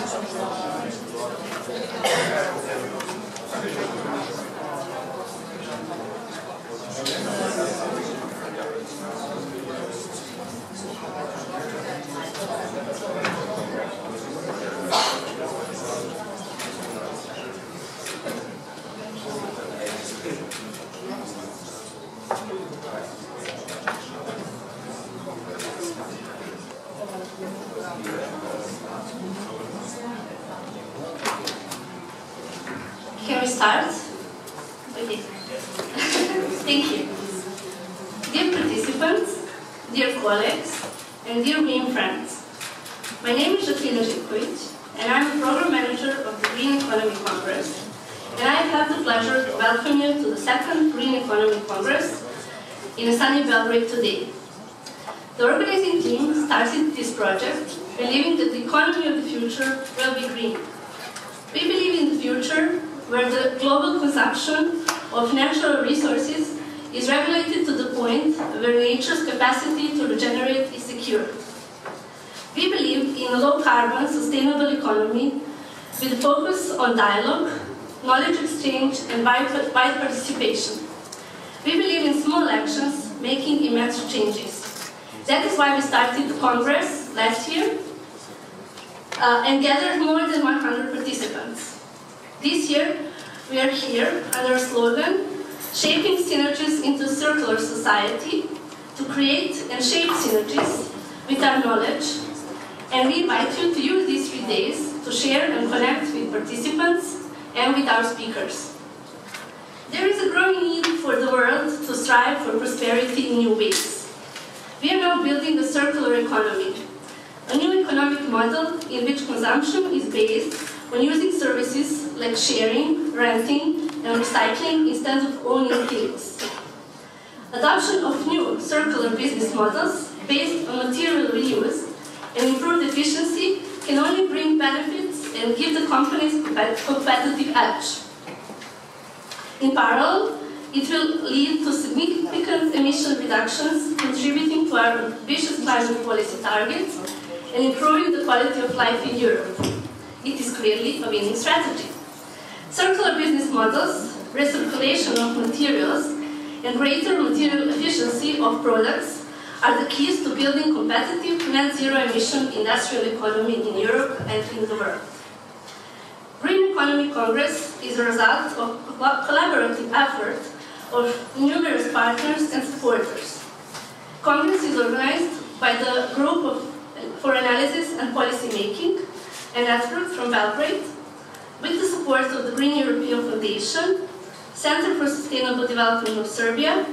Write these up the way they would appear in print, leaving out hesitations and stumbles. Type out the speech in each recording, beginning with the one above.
Can we start? Okay. Thank you. Dear participants, dear colleagues, and dear Green friends, my name is Synergies, and I'm the Program Manager of the Green Economy Congress, and I have the pleasure to welcome you to the second Green Economy Congress in a sunny Belgrade today. The organizing team started this project believing that the economy of the future will be green. We believe in the future where the global consumption of natural resources is regulated to the point where nature's capacity to regenerate is secure. We believe in a low-carbon, sustainable economy with a focus on dialogue, knowledge exchange, and wide participation. We believe in small actions making immense changes. That is why we started the Congress last year and gathered more than 100 participants. This year, we are here under a slogan, shaping synergies into a circular society, to create and shape synergies with our knowledge. And we invite you to use these 3 days to share and connect with participants and with our speakers. There is a growing need for the world to strive for prosperity in new ways. We are now building a circular economy, a new economic model in which consumption is based on using services like sharing, renting, and recycling instead of owning things. Adoption of new circular business models based on material reuse and improved efficiency can only bring benefits and give the companies competitive edge. In parallel, it will lead to significant emission reductions, contributing to our ambitious climate policy targets and improving the quality of life in Europe. It is clearly a winning strategy. Circular business models, recirculation of materials, and greater material efficiency of products are the keys to building competitive net zero emission industrial economy in Europe and in the world. Green Economy Congress is a result of a collaborative effort of numerous partners and supporters. Congress is organized by the Group for Analysis and Policy Making, a network from Belgrade, with the support of the Green European Foundation, Center for Sustainable Development of Serbia,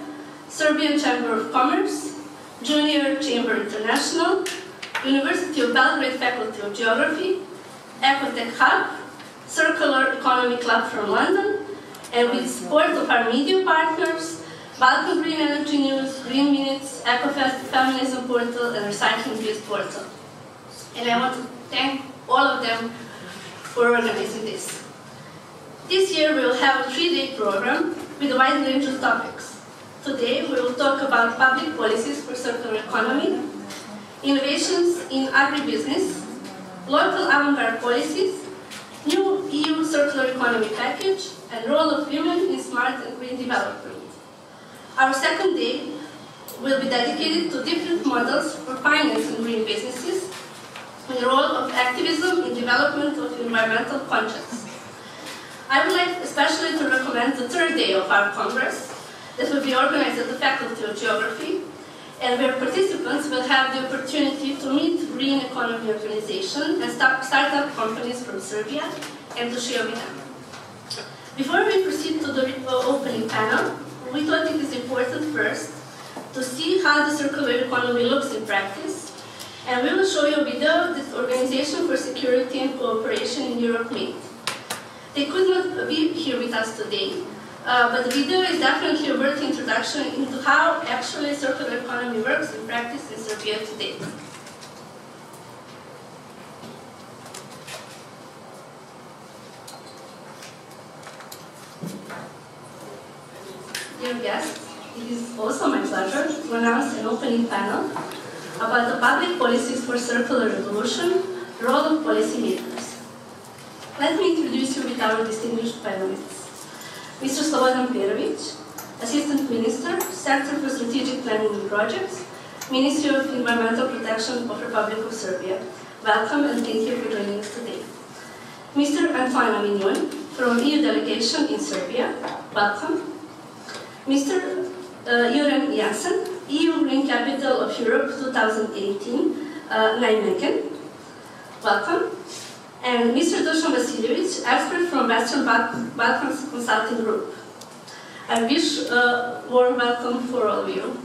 Serbian Chamber of Commerce, Junior Chamber International, University of Belgrade Faculty of Geography, Ecotech Hub, Circular Economy Club from London, and with support of our media partners, Balkan Green Energy News, Green Minutes, EcoFest, Feminism Portal, and Recycling Biz Portal. And I want to thank all of them for organizing this. This year we will have a 3-day program with a wide range of topics. Today we will talk about public policies for circular economy, innovations in agribusiness, local avant-garde policies, new EU circular economy package, and role of women in smart and green development. Our second day will be dedicated to different models for financing green businesses and the role of activism in development of environmental conscience. I would like especially to recommend the 3rd day of our Congress that will be organized at the Faculty of Geography, and where participants will have the opportunity to meet green economy organizations and startup companies from Serbia and to share with them. Before we proceed to the opening panel, we thought it is important first to see how the circular economy looks in practice, and we will show you a video that Organization for Security and Cooperation in Europe made. They could not be here with us today, but the video is definitely a worth introduction into how actually circular economy works in practice in Serbia today. Dear guests, it is also my pleasure to announce an opening panel about the public policies for circular revolution, role of policymakers. Let me introduce you with our distinguished panelists. Mr. Slogan, Assistant Minister, Sector for Strategic Planning and Projects, Ministry of Environmental Protection of Republic of Serbia. Welcome and thank you for joining us today. Mr. Antoine Avignon, from EU Delegation in Serbia. Welcome. Mr. Joran Jansen, EU Green Capital of Europe 2018, Nijmegen. Welcome. And Mr. Dusan Vasiljevic, expert from Western Balkans Consulting Group. I wish a warm welcome for all of you.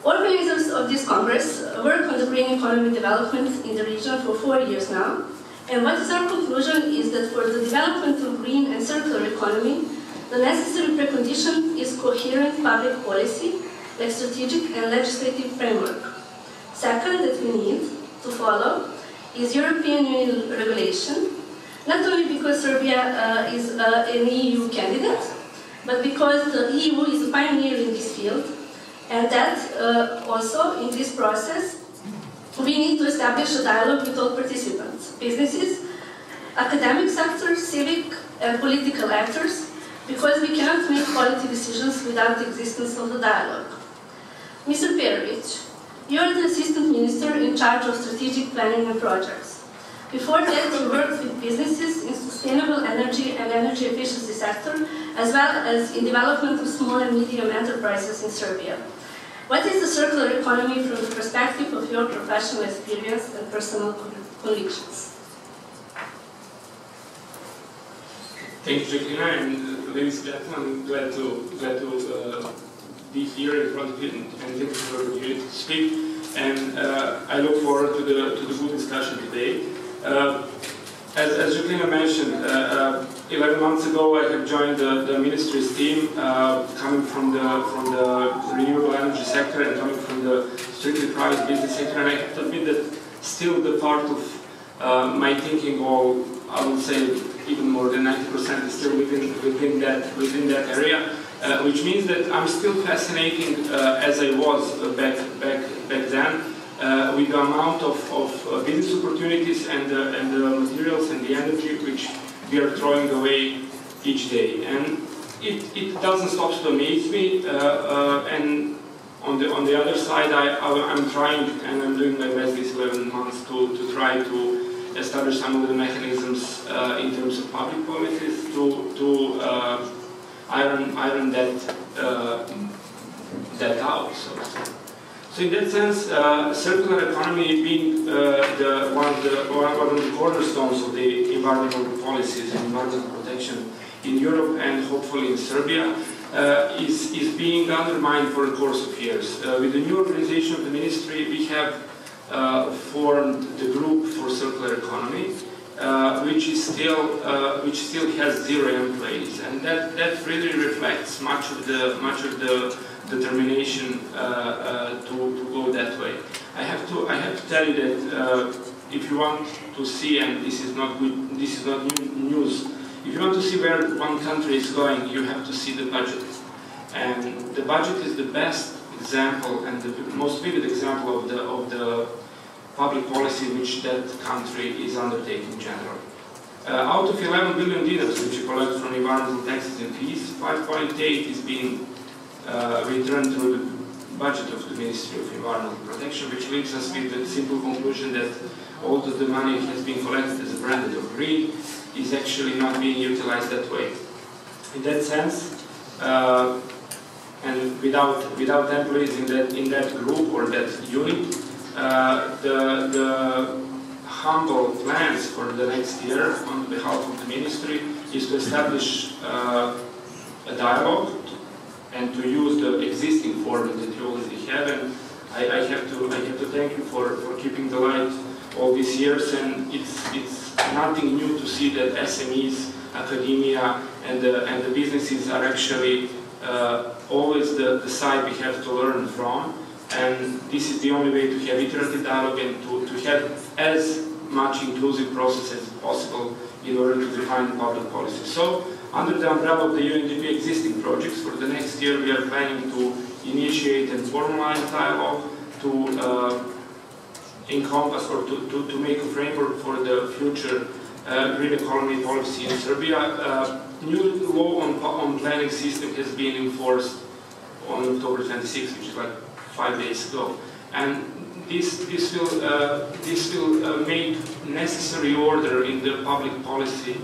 Organizers of this Congress work on the green economy development in the region for 4 years now, and what is our conclusion is that for the development of green and circular economy, the necessary precondition is coherent public policy, like strategic and legislative framework. Second, that we need to follow is European Union regulation, not only because Serbia is an EU candidate, but because the EU is a pioneer in this field, and that also in this process we need to establish a dialogue with all participants, businesses, academic sector, civic and political actors, because we cannot make quality decisions without the existence of the dialogue. Mr. Perovic, you are the Assistant Minister in charge of Strategic Planning and Projects. Before that, you worked with businesses in sustainable energy and energy efficiency sector, as well as in development of small and medium enterprises in Serbia. What is the circular economy from the perspective of your professional experience and personal convictions? Thank you, Jacqueline, and ladies and gentlemen, glad to be here in front of you, and thank you for the opportunity to speak. And I look forward to the good discussion today. As Jacqueline mentioned, 11 months ago I have joined the ministry's team, coming from the renewable energy sector and coming from the strictly private business sector. And I have to admit that still the part of my thinking, or I would say even more than 90%, is still within that area. Which means that I'm still fascinating as I was back then with the amount of business opportunities and the materials and the energy which we are throwing away each day. And it doesn't stop to amaze me. And on the other side, I'm trying and I'm doing my best these 11 months to try to establish some of the mechanisms in terms of public policies to iron that out. So in that sense, circular economy being one of the cornerstones of the environmental policies and environmental protection in Europe and hopefully in Serbia, is being undermined for the course of years. With the new organization of the ministry, we have formed the group for circular economy, which still has 0 employees, and that really reflects much of the determination to go that way. I have to tell you that if you want to see, and this is not new news, if you want to see where one country is going, you have to see the budget, and the budget is the best example and the most vivid example of the public policy which that country is undertaking generally. Out of 11 billion dinars which you collect from environmental taxes and fees, 5.8 is being returned through the budget of the Ministry of Environmental Protection, which leaves us with the simple conclusion that all of the money has been collected as a branded of green is actually not being utilized that way. In that sense, and without employees in that group or that unit, the humble plans for the next year on behalf of the ministry is to establish a dialogue and to use the existing format that you already have. And I have to thank you for keeping the light all these years. And it's nothing new to see that SMEs, academia, and the businesses are actually always the side we have to learn from. And this is the only way to have iterative dialogue and to have as much inclusive process as possible in order to define public policy. So, under the umbrella of the UNDP existing projects, for the next year we are planning to initiate and formalize dialogue to encompass or to make a framework for the future green economy policy in Serbia. New law on planning system has been enforced on October 26, which is like 5 days ago, and this will make necessary order in the public policy,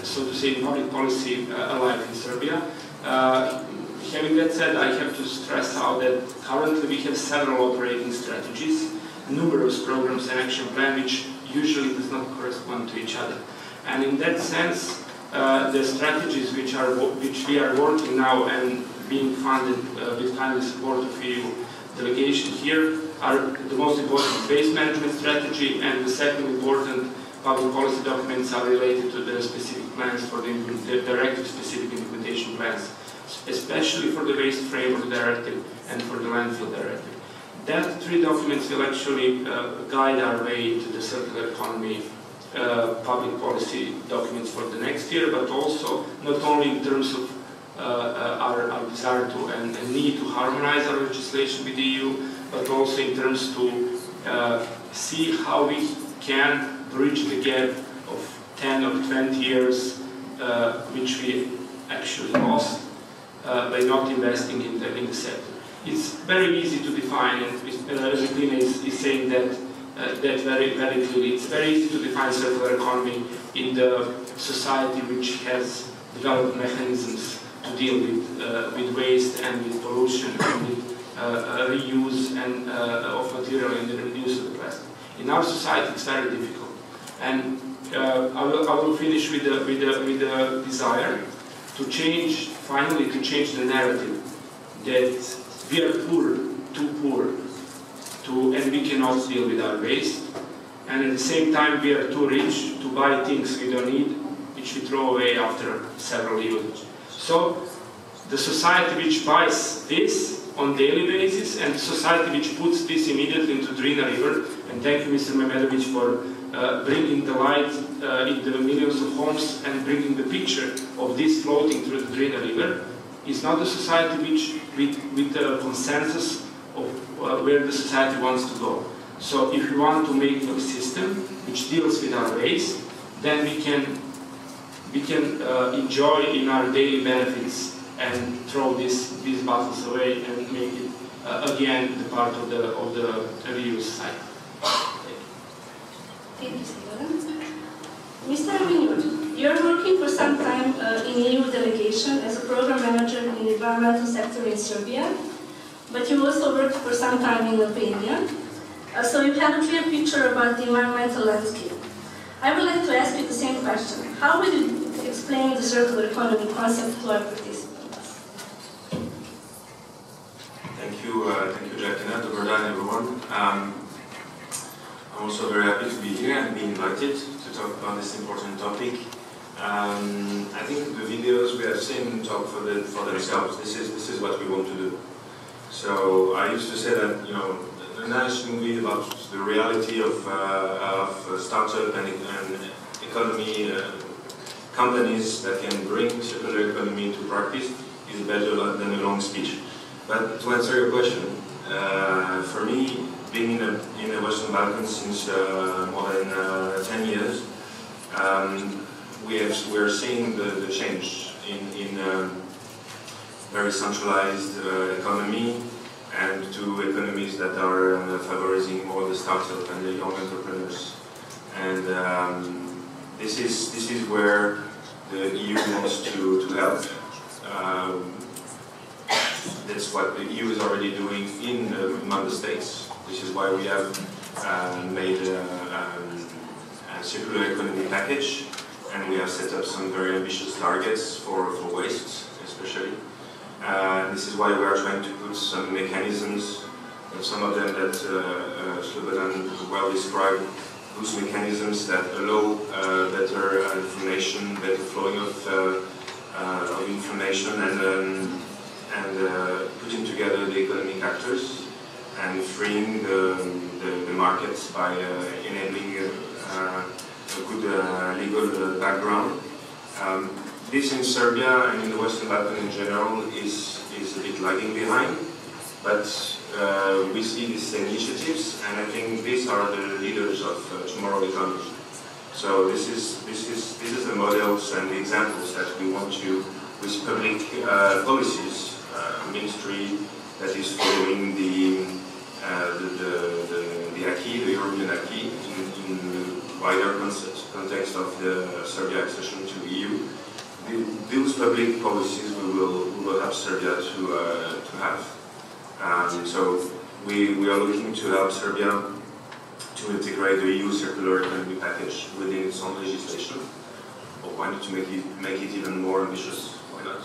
so to say, public policy alive in Serbia. Having that said, I have to stress out that currently we have several operating strategies, numerous programs and action plan which usually does not correspond to each other. And in that sense, the strategies which we are working now and being funded with kindly support of EU delegation here are the most important waste management strategy, and the second important public policy documents are related to the specific plans for the directive-specific implementation plans, especially for the Waste Framework Directive and for the Landfill Directive. That three documents will actually guide our way to the circular economy public policy documents for the next year, but also not only in terms of our desire to and need to harmonize our legislation with the EU, but also in terms to see how we can bridge the gap of 10 or 20 years which we actually lost by not investing in the sector. It's very easy to define, and Žeklina is saying that very clearly. It's very easy to define circular economy in the society which has developed mechanisms to deal with waste and with pollution and with reuse and of material and the reuse of the plastic. In our society, it's very difficult. And I will finish with the desire to change, finally, to change the narrative that we are poor, too poor, and we cannot deal with our waste, and at the same time we are too rich to buy things we don't need, which we throw away after several uses. So the society which buys this on daily basis and the society which puts this immediately into Drina River, and thank you Mr. Memedovic for bringing the light in the millions of homes and bringing the picture of this floating through the Drina River, is not a society which with the consensus of where the society wants to go. So if we want to make a system which deals with our waste, then we can enjoy in our daily benefits and throw these bottles away and make it again the part of the reuse cycle. Thank you, Slogan. Mr. Aminur, you are working for some time in EU delegation as a program manager in the environmental sector in Serbia, but you also worked for some time in Albania, so you have a clear picture about the environmental landscape. I would like to ask you the same question. How will you explain the circular economy concept to our participants? Thank you, Žeklina. Dobar dan, everyone. I'm also very happy to be here and be invited to talk about this important topic. I think the videos we have seen talk for themselves. This is what we want to do. So I used to say that, you know, a nice movie about the reality of startup and economy companies that can bring circular economy into practice is better than a long speech. But to answer your question, for me, being in the Western Balkans since more than 10 years, we are seeing the change in very centralized economy and to economies that are favorizing more the startup and the young entrepreneurs. And this is where the EU wants to help. That's what the EU is already doing in the member states. This is why we have made a circular economy package, and we have set up some very ambitious targets for waste, especially. This is why we are trying to put some mechanisms, some of them that Slobodan well described, those mechanisms that allow better information, better flowing of information, and putting together the economic actors and freeing the markets by enabling a good legal background. This in Serbia and in the Western Balkans in general is a bit lagging behind, but we see these initiatives, and I think these are the leaders of tomorrow's economy. So this is the models and the examples that we want to, with public policies, ministry that is following the acquis, the European acquis, in the wider context of the Serbia accession to the EU. Those public policies we will help Serbia to have. So we are looking to help Serbia to integrate the EU circular economy package within its own legislation. Or why not to make it even more ambitious? Why not?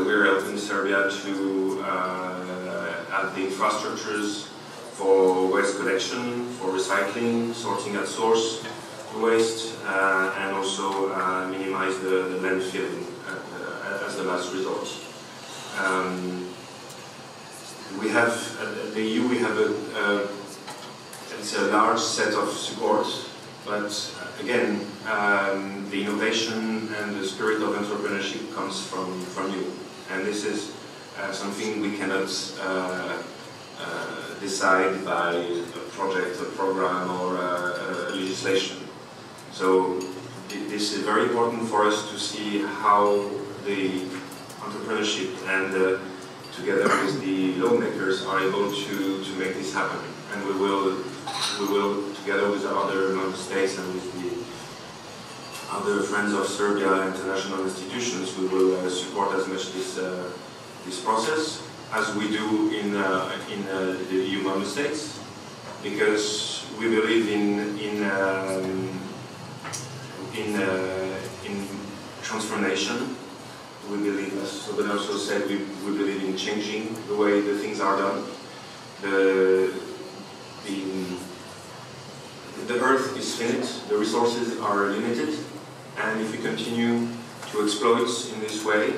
We're helping Serbia to have the infrastructures for waste collection, for recycling, sorting at source waste, and also minimize the landfilling as the last resort. We have at the EU it's a large set of support, but again, the innovation and the spirit of entrepreneurship comes from you, and this is something we cannot decide by a project, a program, or a legislation. So this is very important for us to see how the entrepreneurship and together with the lawmakers are able to make this happen. And we will together with the other member states and with the other friends of Serbia, international institutions, we will support as much this process as we do in the EU member states, because we believe in transformation. We believe, as Slogan also said, we believe in changing the way the things are done. The earth is finite, the resources are limited, and if we continue to exploit in this way,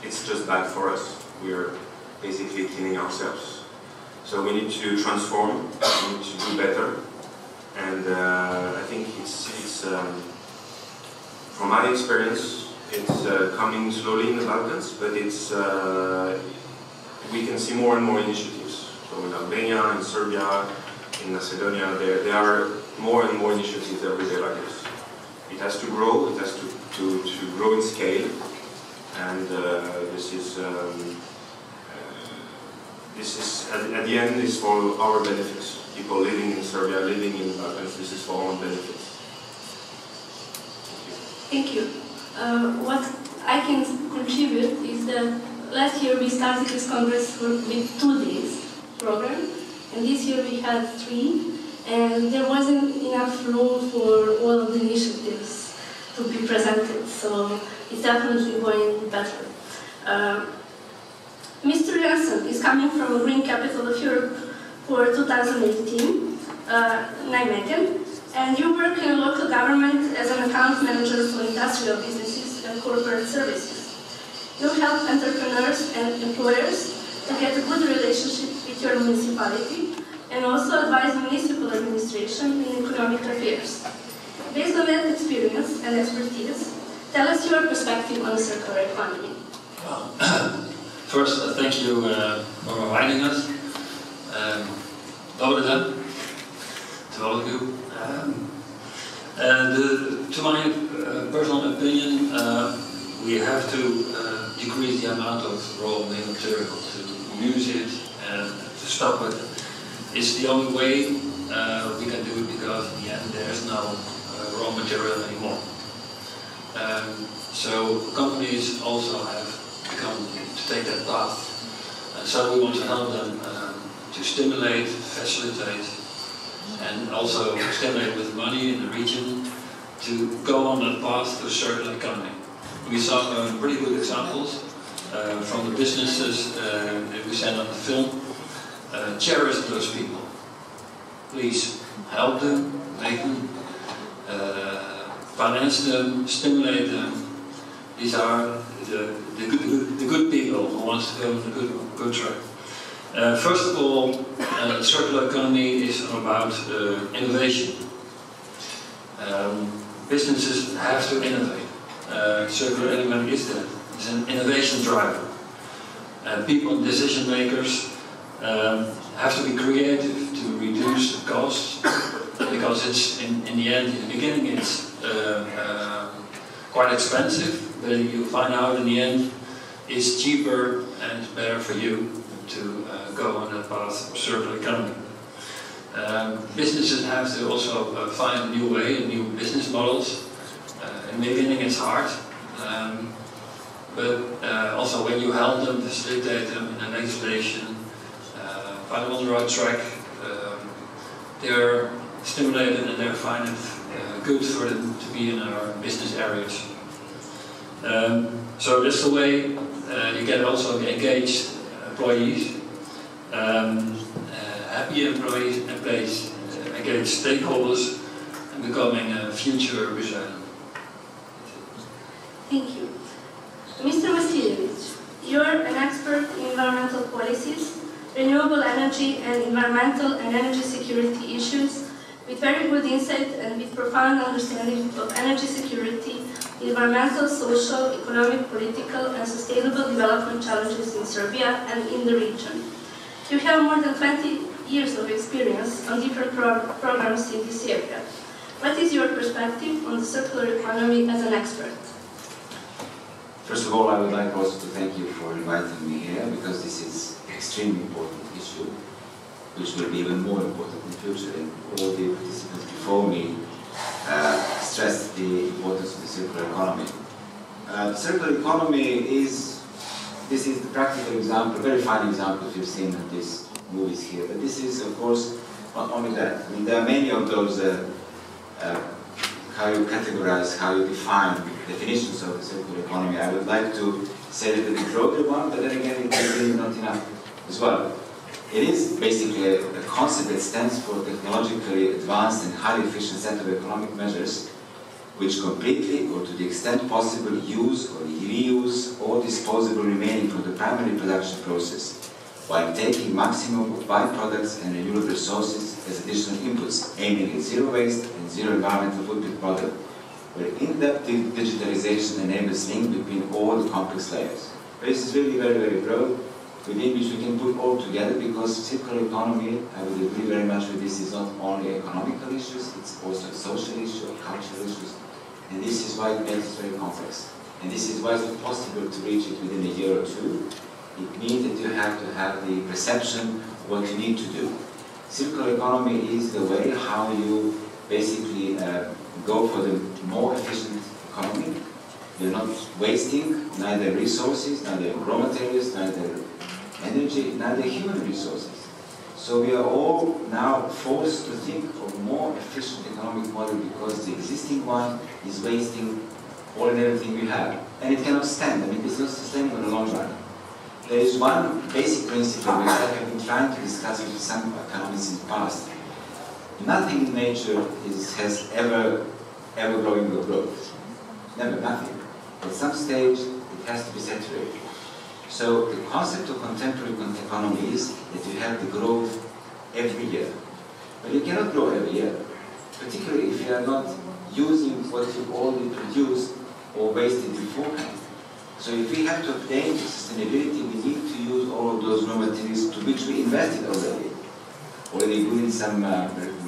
it's just bad for us. We are basically killing ourselves. So we need to transform, we need to do better, and I think it's from my experience, it's coming slowly in the Balkans, but it's we can see more and more initiatives. So in Albania, in Serbia, in Macedonia, there are more and more initiatives every day like this. It has to grow, it has to grow in scale, and this is at the end is for our benefits. People living in Serbia, living in the Balkans, this is for our benefits. Thank you. What I can contribute is that last year we started this Congress with 2 days program, and this year we had 3, and there wasn't enough room for all of the initiatives to be presented, so it's definitely going better. Mr. Janssen is coming from a Green Capital of Europe for 2018, Nijmegen, and you work in local government as an account manager for industrial businesses and corporate services. You help entrepreneurs and employers to get a good relationship with your municipality and also advise municipal administration in economic affairs. Based on that experience and expertise, tell us your perspective on the circular economy. Well, first, thank you for inviting us. Dobar to all of you. To my personal opinion, we have to decrease the amount of raw material, to use it and to stop it. It's the only way we can do it, because in the end there's no raw material anymore. So companies also have become to take that path. So we want to help them to stimulate, facilitate, and also stimulate with money in the region to go on that path to a circular economy. We saw pretty good examples from the businesses that we sent on the film. Cherish those people. Please help them, make them, finance them, stimulate them. These are the good people who want to go on a good track. First of all, the circular economy is about innovation. Businesses have to innovate. Circular economy is that. It's an innovation driver. People, decision makers, have to be creative to reduce the costs because it's in the end, in the beginning, it's quite expensive, but you find out in the end it's cheaper and better for you to go on that path of circular economy. Businesses have to also find a new way, new business models. In the beginning it's hard, but also when you help them, facilitate them in the legislation, find them on the right track, they're stimulated and they find it good for them to be in our business areas. So that's the way you get also engaged employees, happy employees, engaged stakeholders, and becoming future resilient. Thank you. Mr. Vasiljevich, you're an expert in environmental policies, renewable energy and environmental and energy security issues, with very good insight and with profound understanding of energy security, environmental, social, economic, political and sustainable development challenges in Serbia and in the region. You have more than 20 years of experience on different programs in this area. What is your perspective on the circular economy as an expert? First of all, I would like also to thank you for inviting me here, because this is an extremely important issue, which will be even more important in the future. And all the participants before me stressed the importance of the circular economy. The circular economy is the practical example, a very fine example you've seen in these movies here. But this is, of course, not only that. I mean, there are many of those how you categorize, how you define definitions of the circular economy. I would like to say a little bit broader one, but then again, it is really not enough as well. It is basically a concept that stands for technologically advanced and highly efficient set of economic measures which completely, or to the extent possible, use or reuse all disposable remaining from the primary production process, while taking maximum of byproducts and renewable resources as additional inputs, aiming at zero waste and zero environmental footprint product, where in-depth digitalization enables link between all the complex layers. This is really very, very broad, within which we can put all together, because circular economy, I would agree very much with this, is not only economical issues, it's also a social issue, cultural issues, and this is why it makes it very complex. And this is why it's not possible to reach it within a year or two. It means that you have to have the perception of what you need to do. Circular economy is the way how you basically go for the more efficient economy. You're not wasting neither resources, neither raw materials, neither energy, neither human resources. So we are all now forced to think of a more efficient economic model, because the existing one is wasting all and everything we have. And it cannot stand. I mean, it's not sustainable in the long run. There is one basic principle which I have been trying to discuss with some economists in the past. Nothing in nature has ever growing with growth. Never, nothing. At some stage, it has to be saturated. So the concept of contemporary economy is that you have the growth every year. But you cannot grow every year, particularly if you are not using what you already produced or wasted beforehand. So if we have to obtain sustainability, we need to use all of those raw materials to which we invested already put in some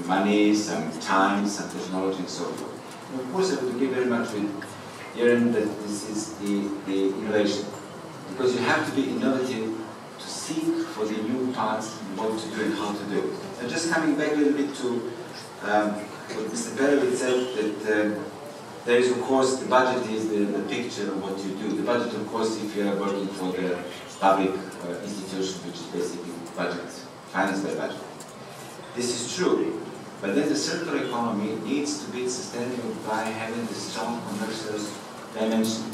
money, some time, some technology, and so forth. And of course, I would agree very much with Jaren that this is the innovation. Because you have to be innovative to seek for the new paths, what to do and how to do it. So just coming back a little bit to what Mr. Perovic said, that there is, of course, the budget is the picture of what you do. The budget, of course, if you are working for the public institution, which is basically budget, financed by budget. This is true, but then the circular economy needs to be sustainable by having the strong commercial dimension.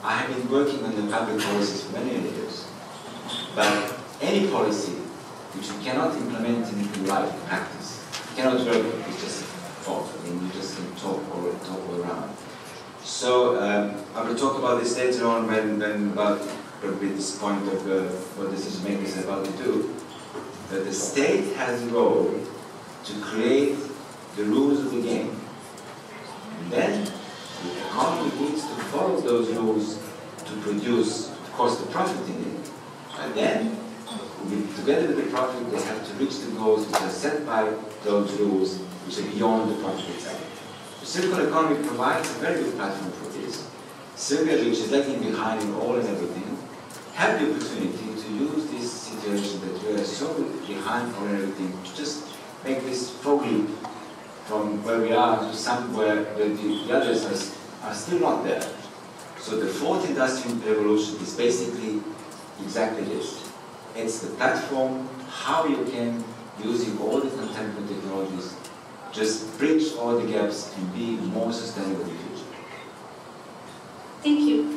I have been working on the public policies for many years, but any policy which you cannot implement in life, in practice, cannot work, it's just talk. I mean, you just can talk all around. So I will talk about this later on when about probably this point of what decision makers are about to do. That the state has a role to create the rules of the game. And then the economy needs to follow those rules to produce, of course, the profit in it. And then together with the project, they have to reach the goals which are set by those rules, which are beyond the project itself. The circular economy provides a very good platform for this. Serbia, which is lagging behind in all and everything, have the opportunity to use this situation that we are so behind all and everything to just make this progress from where we are to somewhere where the others are still not there. So the fourth industrial revolution is basically exactly this. It's the platform, how you can, using all the contemporary technologies, just bridge all the gaps and be more sustainable in the future. Thank you.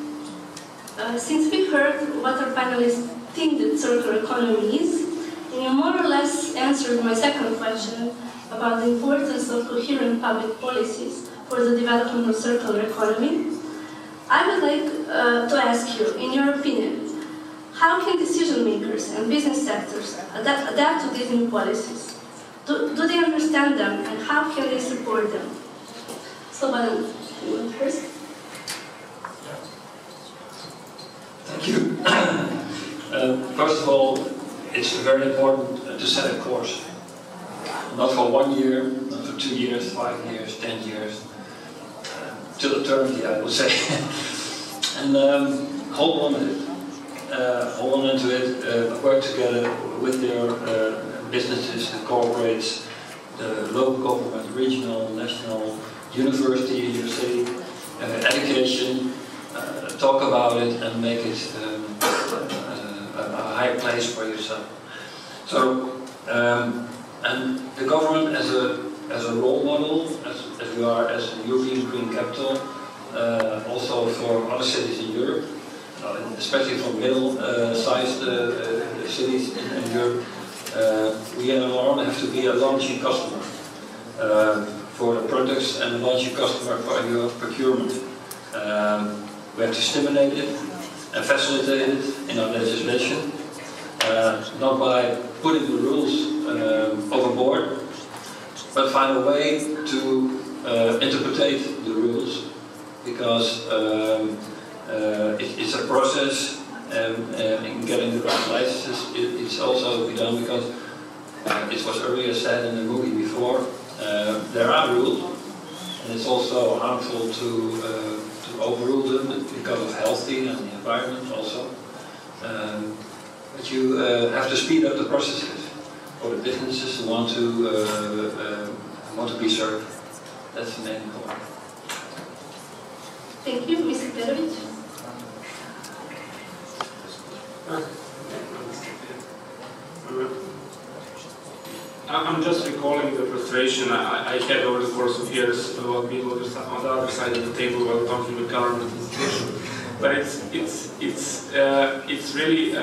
Since we heard what our panelists think that circular economy is, and you more or less answered my second question about the importance of coherent public policies for the development of circular economy, I would like to ask you, in your opinion, how can decision makers and business sectors adapt to these new policies? Do they understand them, and how can they support them? Slogan, you want first? Thank you. First of all, it's very important to set a course. Not for 1 year, not for 2 years, 5 years, 10 years, till eternity, I would say. And hold on to it. Hold on to it, work together with their businesses, the corporates, the local government, regional, national, university, education, talk about it and make it a high place for yourself. So, and the government as a role model, as we are as a European Green Capital, also for other cities in Europe, especially for middle-sized cities in Europe, we in Ireland have to be a launching customer for the products and a launching customer for your procurement. We have to stimulate it and facilitate it in our legislation, not by putting the rules overboard, but find a way to interpret the rules, because it's a process, and in getting the right licenses, it's also done because it was earlier said in the movie before, there are rules, and it's also harmful to overrule them because of healthy and the environment also. But you have to speed up the processes for the businesses who want to be served. That's the main point. Thank you, Mr. Perovic. I'm just recalling the frustration I had over the course of years about being on the other side of the table while talking with government institutions. But it's really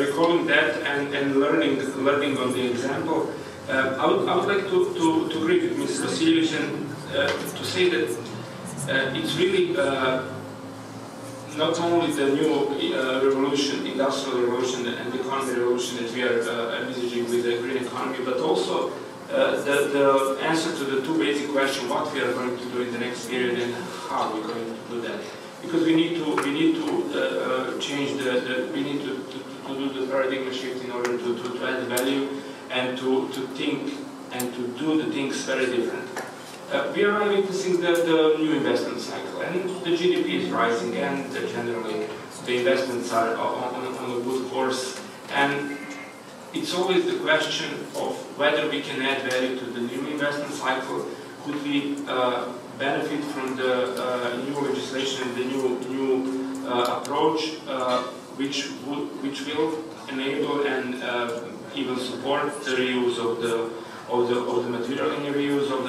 recalling that and learning on the example. I would like to agree with Ms. Vasiljevic and to say that it's really not only the new revolution, industrial revolution and economic revolution that we are envisaging with the green economy, but also the answer to the two basic questions: what we are going to do in the next period and how we're going to do that. Because we need to change we need to do the paradigm shift in order to add value and to think and to do the things very different. We are witnessing the new investment cycle, and the GDP is rising, and generally the investments are on a good course. And it's always the question of whether we can add value to the new investment cycle. Could we benefit from the new legislation and the new approach, which will enable and even support the reuse of the material and the reuse of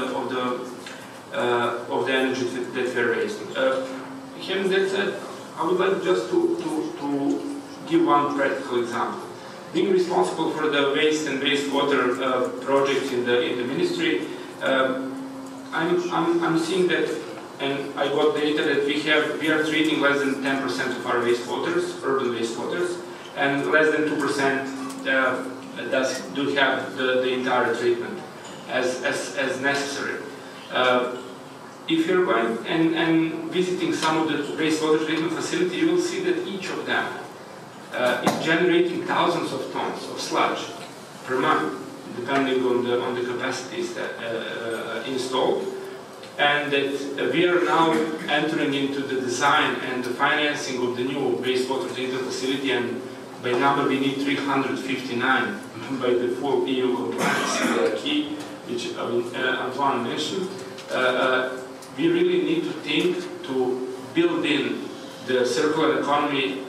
the energy that we are raising. Having that said, I would like just to give one practical example. Being responsible for the waste and wastewater projects in the ministry, I'm seeing that, and I got data that we are treating less than 10% of our wastewaters, urban wastewaters, and less than 2% do have the entire treatment as necessary. If you're going and visiting some of the wastewater treatment facilities, you will see that each of them is generating thousands of tons of sludge per month, depending on the capacities that installed, and that we are now entering into the design and the financing of the new wastewater treatment facility, and by number we need 359 by the full EU compliance key, which Antoine mentioned. We really need to think to build in the circular economy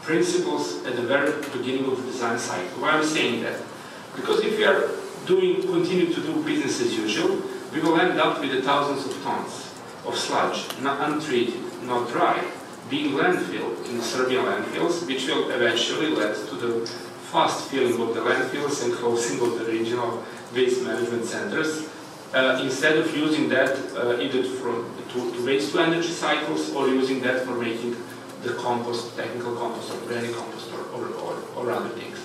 principles at the very beginning of the design cycle. Why I'm saying that? Because if we are continue to do business as usual, we will end up with thousands of tons of sludge, not untreated, not dry, being landfilled in the Serbian landfills, which will eventually lead to the fast filling of the landfills and closing of the regional waste management centers, instead of using that either to waste to energy cycles or using that for making the compost, technical compost, or organic compost, or other things.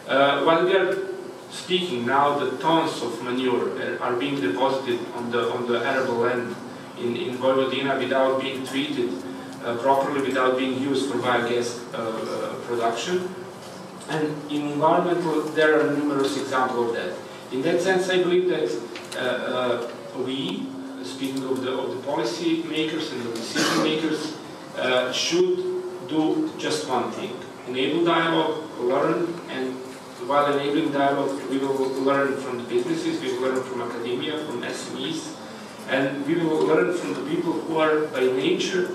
While we are speaking now, the tons of manure are being deposited on the arable land in Vojvodina without being treated properly, without being used for biogas production. And in environmental, there are numerous examples of that. In that sense, I believe that we, speaking of the policy makers and the decision makers, should do just one thing: enable dialogue, learn, and while enabling dialogue, we will learn from the businesses, we will learn from academia, from SMEs, and we will learn from the people who are by nature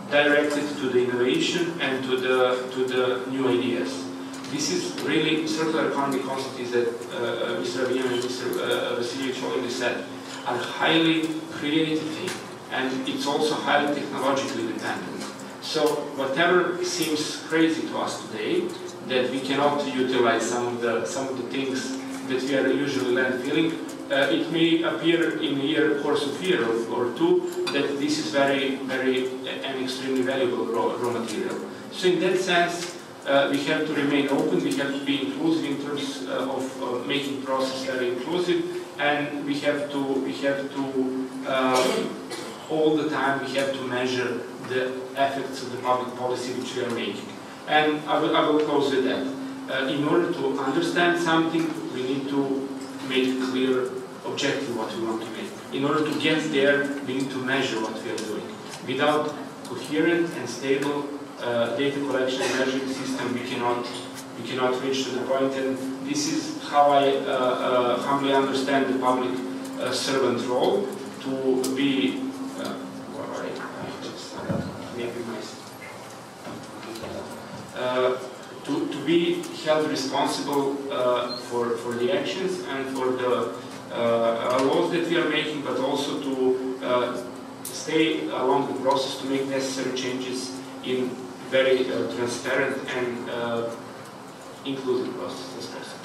directed to the innovation and to the new ideas. This is really circular economy concepts that Mr. Avian and Mr. Vasiljevic already said are highly creative thing, and it's also highly technologically dependent. So whatever seems crazy to us today, that we cannot utilize some of the things that we are usually landfilling, it may appear in a course of year or two that this is very and extremely valuable raw material. So in that sense, we have to remain open. We have to be inclusive in terms of making process very inclusive, and we have to all the time we have to measure the effects of the public policy which we are making. And I will close with that. In order to understand something, we need to make clear objective what we want to make. In order to get there, we need to measure what we are doing. Without coherent and stable data collection and measuring system, we cannot reach to the point. And this is how I humbly understand the public servant role, to be to be held responsible for the actions and for the laws that we are making, but also to stay along the process to make necessary changes in very transparent and inclusive process as possible.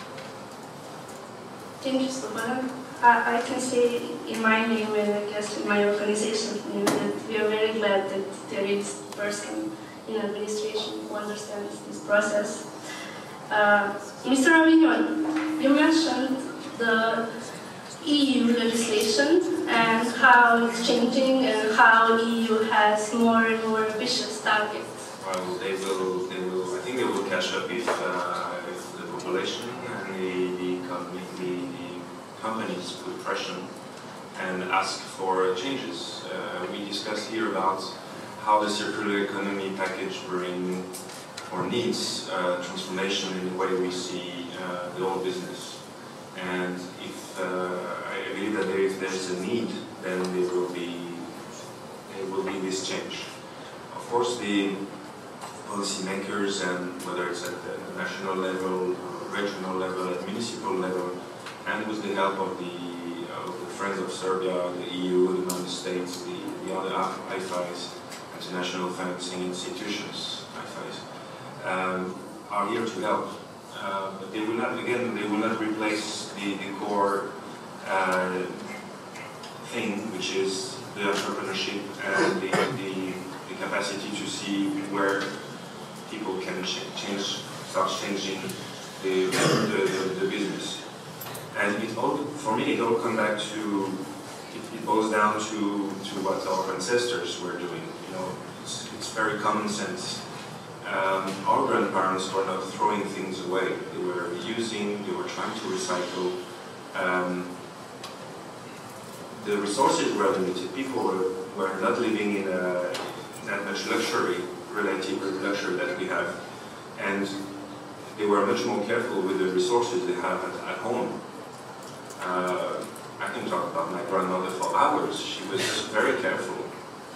Thank you, Slogan. I can say in my name and I guess in my organization's name that we are very glad that there is a person in administration who understands this process. Mr. Avignon, you mentioned the EU legislation and how it's changing and how EU has more and more ambitious targets. Well, they will. I think they will catch up if the population and the companies put pressure and ask for changes. We discussed here about how the circular economy package brings or needs transformation in the way we see the old business. And if I believe that if there is a need, then there will be this change. Of course, the policymakers, and whether it's at the national level, regional level, at municipal level, and with the help of the Friends of Serbia, the EU, the member states, the other IFIs, international financing institutions, IFIs, are here to help. But they will not, again, they will not replace the core thing, which is the entrepreneurship and the capacity to see where people can start changing the business. And for me, it all comes back to, it boils down to what our ancestors were doing. You know, it's very common sense. grandparents were not throwing things away. They were reusing, they were trying to recycle. The resources were limited. People were not living in that much luxury, relative luxury that we have. And they were much more careful with the resources they have at home. I can talk about my grandmother for hours. She was very careful,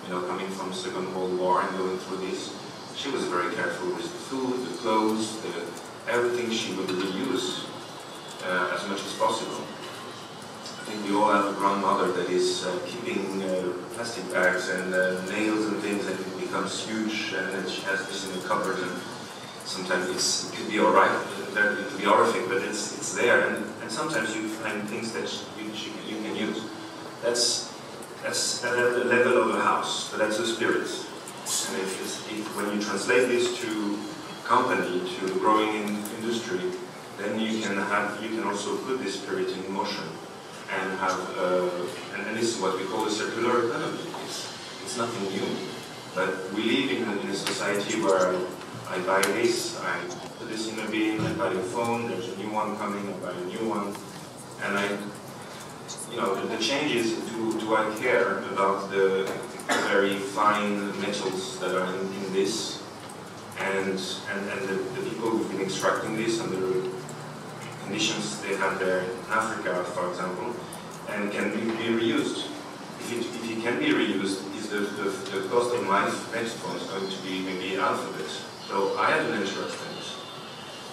you know, coming from the Second World War and going through this. She was very careful with the food, the clothes, everything she would reuse as much as possible. I think we all have a grandmother that is keeping plastic bags and nails and things, and it becomes huge, and then she has this in the cupboard, and sometimes it could be alright, it could be horrific, but it's there, and sometimes you find things that you can use. That's at the level of a house, but that's the spirit. And when you translate this to company, to growing industry, then you can also put this spirit in motion and have and this is what we call a circular economy. It's nothing new, but we live in a society where I buy this, I put this in a bin, I buy a phone, there's a new one coming, I buy a new one, and the change is, do I care about the very fine metals that are in this, and the people who've been extracting this under the conditions they have there in Africa, for example, and can be reused. If it can be reused, is the cost of my smartphone is going to be maybe half of it. So I have an interest in this.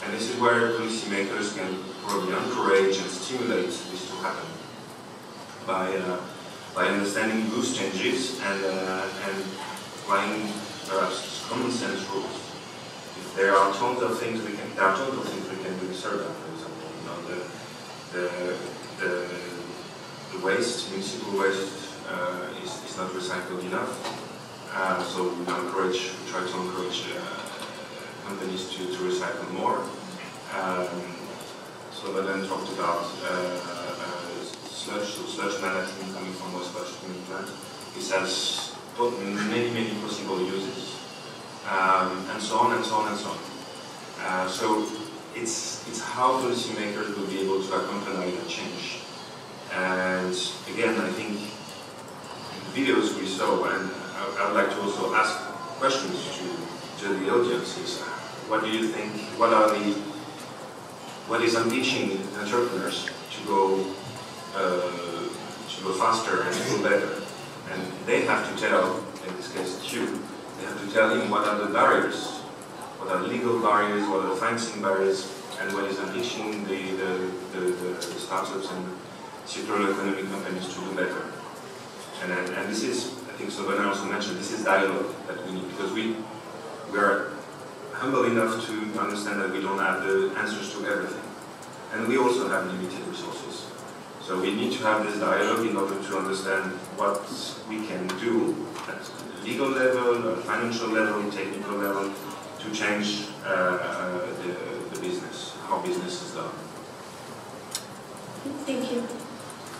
And this is where policymakers can probably encourage and stimulate this to happen by understanding those changes and applying perhaps common sense rules. If there are tons of things we can do in Serbia, for example. The waste, municipal waste, is not recycled enough. So we try to encourage companies to recycle more. So but then talked about sludge management coming from waste treatment plant. This has many possible uses, and so on and so on and so on. So it's how policymakers will be able to accompany that change. And again, I think the videos we saw, and I would like to also ask questions to the audiences. What do you think? What is unleashing entrepreneurs to go faster and to go better? And they have to tell, in this case, you. They have to tell him what are the barriers, what are legal barriers, what are the financing barriers, and what is unleashing the startups and circular economy companies to do better. And this is, I think Slogan also mentioned, this is dialogue that we need, because we are humble enough to understand that we don't have the answers to everything. And we also have limited resources. So we need to have this dialogue in order to understand what we can do at legal level, financial level, technical level, to change the business, how business is done. Thank you.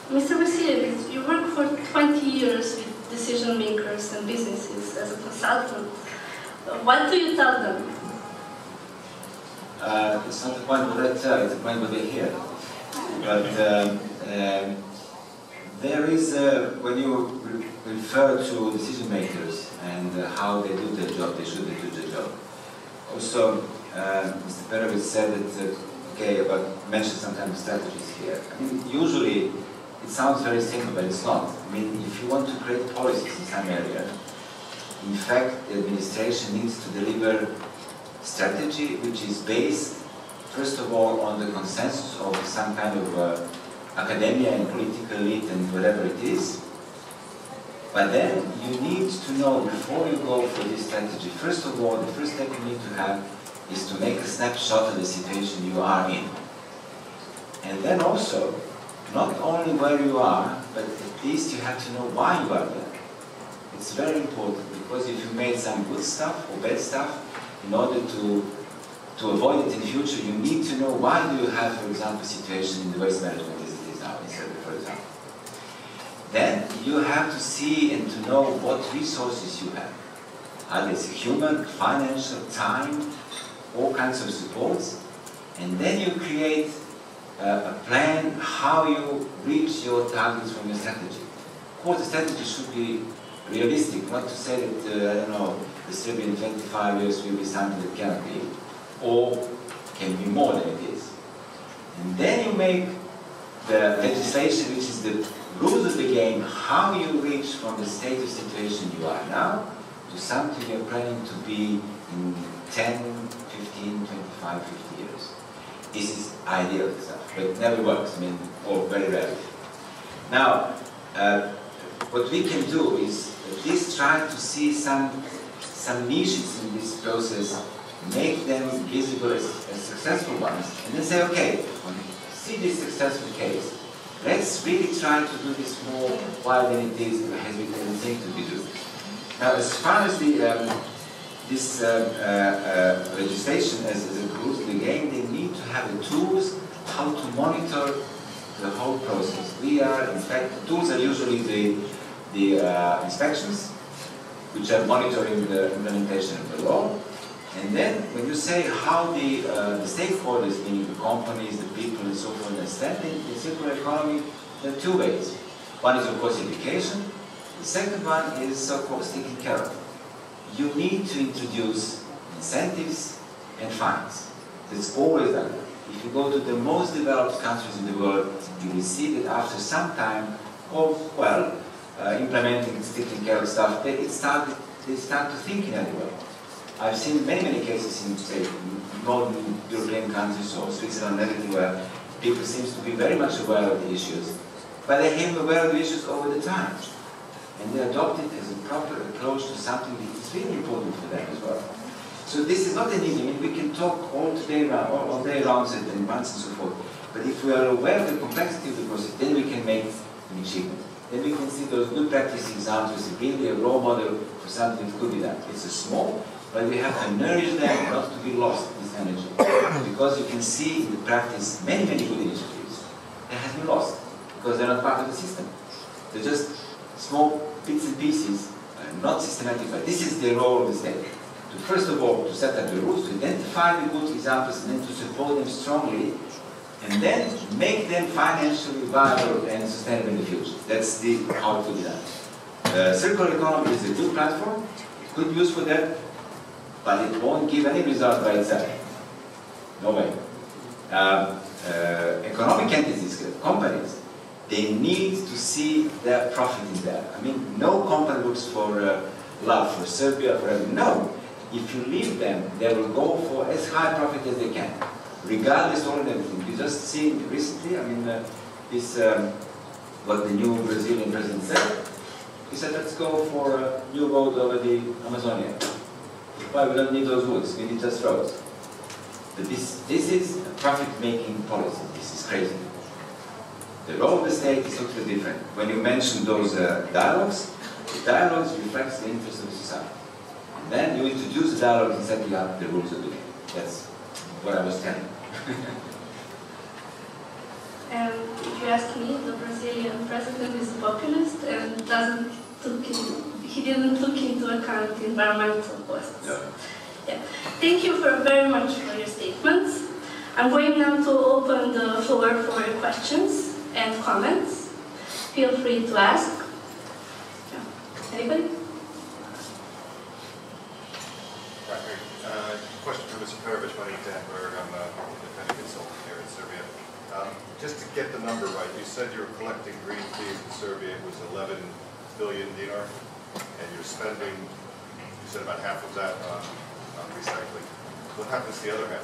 Mr. Vasiljevic, you work for 20 years with decision makers and businesses as a consultant. What do you tell them? It's not the point what I tell, it's the point what they hear. But there is, when you refer to decision makers and how they do their job, they should do their job. Also, Mr. Perovic said that, mentioned sometimes strategies here. I mean, usually it sounds very simple, but it's not. I mean, if you want to create policies in some area, in fact, the administration needs to deliver strategy which is based, first of all, on the consensus of some kind of academia and political elite and whatever it is. But then you need to know, before you go for this strategy, first of all, the first step you need to have is to make a snapshot of the situation you are in. And then also, not only where you are, but at least you have to know why you are there. It's very important, because if you made some good stuff or bad stuff, in order to avoid it in future, you need to know why do you have, for example, a situation in the waste management as it is now in Serbia, for example. Then you have to see and to know what resources you have. Are they human, financial, time, all kinds of supports, and then you create a plan how you reach your targets from your strategy. Of course, the strategy should be realistic, not to say that, I don't know, the Serbia in 25 years will be something that cannot be, or can be more than it is. And then you make the legislation, which is the rules of the game, how you reach from the state of situation you are now to something you're planning to be in 10, 15, 25, 50 years. This is ideal stuff, but it never works, I mean, or very rarely. Now, what we can do is at least try to see some niches in this process, make them visible as successful ones, and then say, okay, see this successful case, let's really try to do this more while than it is as we can think to be doing. Now, as far as this legislation as a rules of the game, they need to have the tools how to monitor the whole process. We are, in fact, the tools are usually the inspections, which are monitoring the implementation of the law. And then, when you say how the stakeholders, meaning the companies, the people, and so forth, understand the circular economy, there are two ways. One is, of course, education. The second one is so-called taking care of. You need to introduce incentives and fines. It's always done. If you go to the most developed countries in the world, you will see that after some time of, well, implementing and taking care of stuff, they start to think in that way. I've seen many cases in, say, northern European countries or Switzerland and everything where people seem to be very much aware of the issues, but they became aware of the issues over the time. And they adopt it as a proper approach to something that is really important for them as well. So this is not an easy, I mean, we can talk all day around it and months and so forth, but if we are aware of the complexity of the process, then we can make an achievement. Then we can see those good practice examples as really a role model for something that could be done. It's a small, but we have to nourish them not to be lost in this energy. Because you can see in the practice many good initiatives that have been lost because they're not part of the system. They're just small bits and pieces, not systematic. But this is the role of the state. To first of all, to set up the rules, to identify the good examples, and then to support them strongly, and then make them financially viable and sustainable in the future. That's how it will be done. Circular economy is a good platform, it could be used for that, but it won't give any result by itself. No way. Economic entities, companies, they need to see their profit in there. I mean, no company looks for love, for Serbia, for everything. No. If you leave them, they will go for as high profit as they can, regardless of everything. You just see recently, I mean, what the new Brazilian president said. He said, let's go for a new road over the Amazonia. Why? We don't need those woods, we need just roads. But this is a profit-making policy. This is crazy. The role of the state is totally different. When you mention those dialogues, the dialogues reflects the interest of the society. And then you introduce the dialogue and setting up the rules of the game. That's what I was telling. If you ask me, the Brazilian president is a populist and he didn't took into account environmental costs. Yeah. Thank you very much for your statements. I'm going now to open the floor for your questions and comments. Feel free to ask. Yeah. Anybody? Question for Mr. Perovic, my name is Dan Berg. I'm an independent consultant here in Serbia. Just to get the number right, you said you were collecting green fees in Serbia. It was 11 billion dinar, and you're spending, you said about half of that on recycling. What happens to the other half?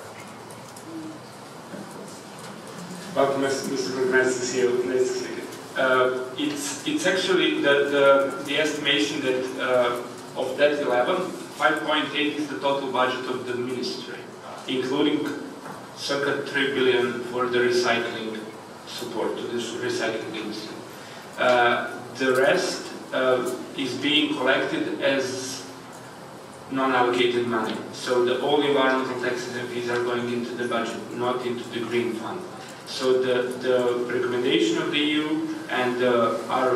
Welcome, Mr. Burgmeister here. It's actually the estimation that of that 11, 5.8 is the total budget of the ministry, including circa 3 billion for the recycling support to this recycling industry. The rest is being collected as non-allocated money. So all environmental taxes and fees are going into the budget, not into the green fund. So the recommendation of the EU and our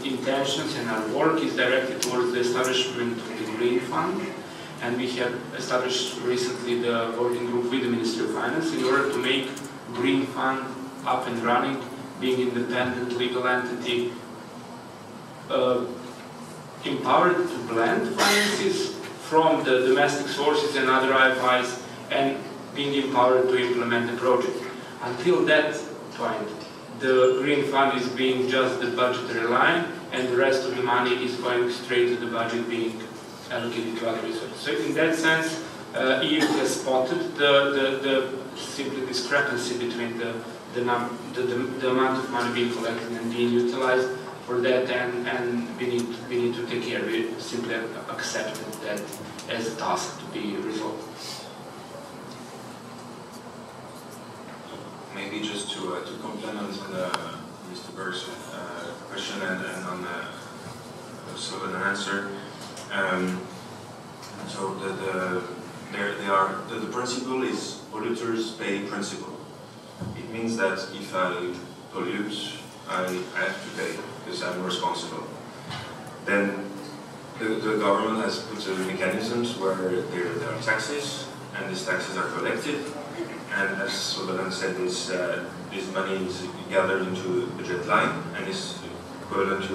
intentions and our work is directed towards the establishment of the green fund and we have established recently the working group with the Ministry of Finance in order to make Green Fund up and running, being independent legal entity, empowered to blend finances from the domestic sources and other IFIs, and being empowered to implement the project. Until that point, the Green Fund is being just the budgetary line, and the rest of the money is going straight to the budget being allocated to other resources. So in that sense, EU has spotted the simple discrepancy between the amount of money being collected and being utilized for that, and we need to take care. We simply accepted that as a task to be resolved. Maybe just to complement Mr. Berg's question and on the slogan answer. So the principle is polluters pay principle. It means that if I pollute, I have to pay because I'm responsible. Then the government has put mechanisms where there are taxes, and these taxes are collected. And as Slogan said, this money is gathered into a budget line and is equivalent to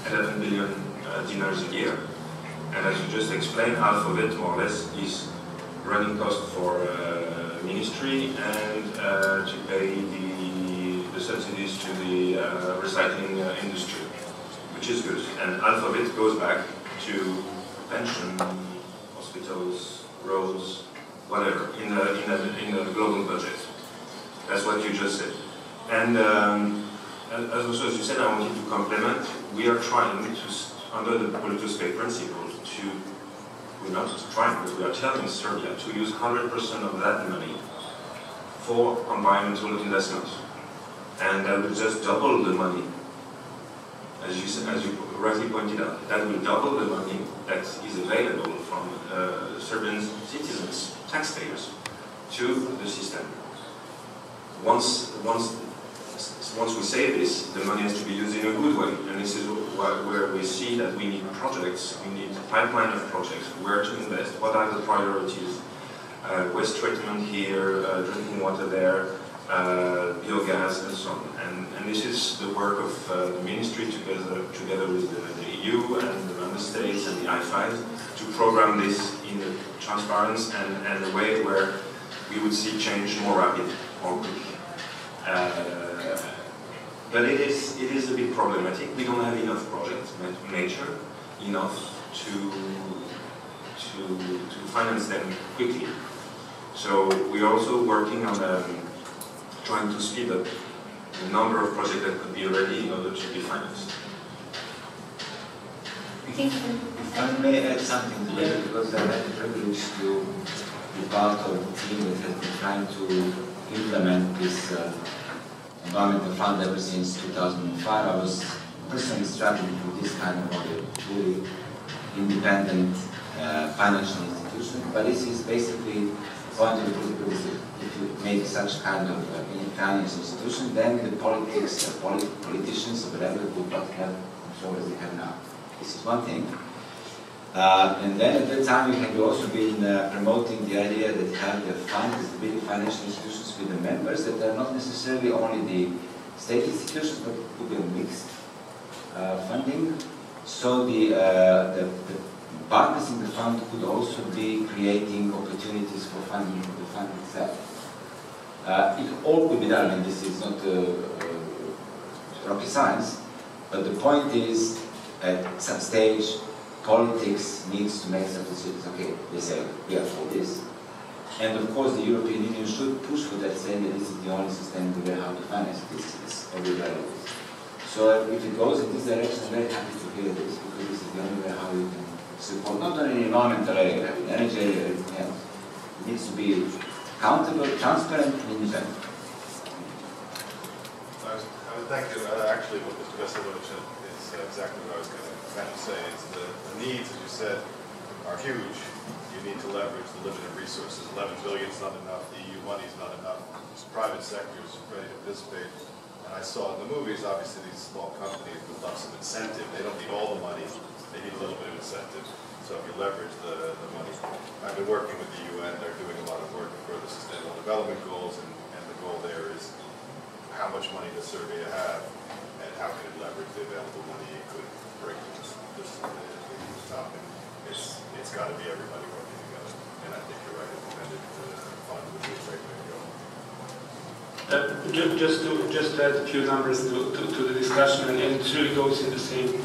11 billion dinars a year. And as you just explained, half of it, more or less, is running cost for ministry and to pay the subsidies to the recycling industry, which is good. And half of it goes back to pension, hospitals, roads, whatever, in the global budget. That's what you just said. And as you said, I wanted to complement, we are trying to, under the polluters pay principle, we're not just trying, but we are telling Serbia to use 100% of that money for environmental investment. And that will just double the money, as you rightly pointed out. That will double the money that is available from Serbian citizens, taxpayers, to the system. Once we say this, the money has to be used in a good way, and this is where we see that we need projects, we need a pipeline of projects, where to invest, what are the priorities, waste treatment here, drinking water there, biogas, and so on. And this is the work of the ministry together with the EU and the member states and the IFIs to program this in a transparent and a way where we would see change more rapid, more quick. But it is a bit problematic. We don't have enough projects, major enough to finance them quickly. So we are also working on trying to speed up the number of projects that could be ready in order to be financed. I may add something to that, because I had the privilege to be part of the team that has been trying to implement this environmental fund ever since 2005. I was personally struggling with this kind of model, fully independent financial institution. But this is basically the point of the political system. If you make such kind of financial institution, then the politics, politicians or whatever would not have control as they have now. This is one thing. And then at that time we had also been promoting the idea that have the fund as the big financial institutions with the members that are not necessarily only the state institutions, but could be a mixed funding. So the partners in the fund could also be creating opportunities for funding the fund itself. It all could be done, and this is not rocket science, but the point is, at some stage, politics needs to make some decisions. Okay, they say, we are for this. And of course, the European Union should push for that, saying that this is the only sustainable way how to finance this everywhere else. So if it goes in this direction, I'm very happy to hear this, because this is the only way how you can support, not only in the environmental area, in energy area, everything else. It needs to be accountable, transparent, and independent. Thank you. Actually, what Mr. Veselovic said is exactly what I was going to kind of say. It's the needs, as you said, are huge. You need to leverage the limited resources. 11 billion is not enough. The EU money is not enough. The private sector is ready to participate. And I saw in the movies, obviously, these small companies would love some incentive. They don't need all the money. They need a little bit of incentive. So if you leverage the money, I've been working with the UN, they're doing a lot of work for the Sustainable Development Goals, and the goal there is how much money does Serbia have, and how can it leverage the available money it could bring to this top. And it's got to be everybody working together, and I think you're right, independent fund would be a great way to go. Just to add a few numbers to the discussion, and it really goes in the same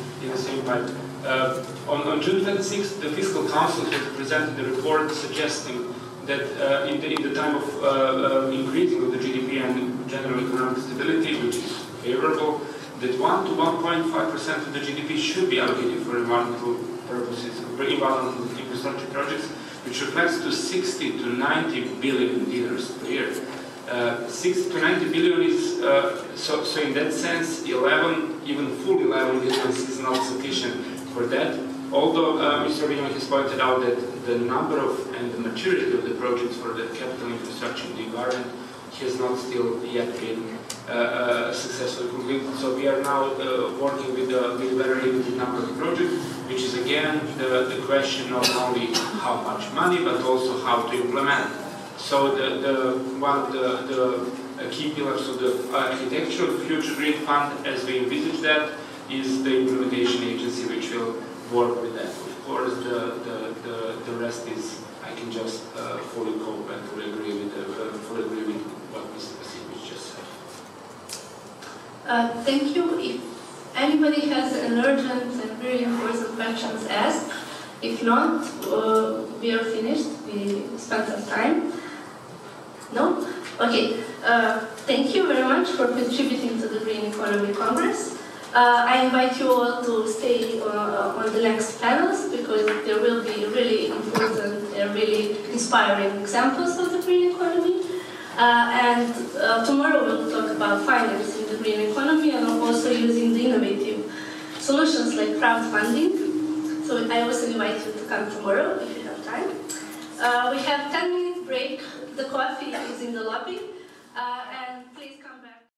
pipe. On June 26th, the Fiscal Council has presented a report suggesting that in the time of increasing of the GDP and general economic stability, which is favorable, that 1 to 1.5% of the GDP should be allocated for environmental purposes, for environmental infrastructure projects, which reflects to 60 to 90 billion dinars per year. 60 to 90 billion is, so in that sense, 11, even full 11 billion is not sufficient for that. Although Mr. Vignon has pointed out that the number of and the maturity of the projects for the capital infrastructure in the environment has not still yet been successfully completed. So we are now working with a very limited number of projects, which is again the question not only how much money, but also how to implement. So one of the key pillars of the architectural future green fund, as we envisage that, is the implementation agency which will work with that. Of course, the rest is I can just fully cope and fully agree with what Mr. Vasilievich just said. Thank you. If anybody has an urgent and very important questions, ask. If not, we are finished. We spent some time. No? Okay. Thank you very much for contributing to the Green Economy Congress. I invite you all to stay on the next panels, because there will be really important and really inspiring examples of the green economy. And tomorrow we'll talk about financing the green economy and also using the innovative solutions like crowdfunding. So I also invite you to come tomorrow if you have time. We have 10-minute break. The coffee is in the lobby. And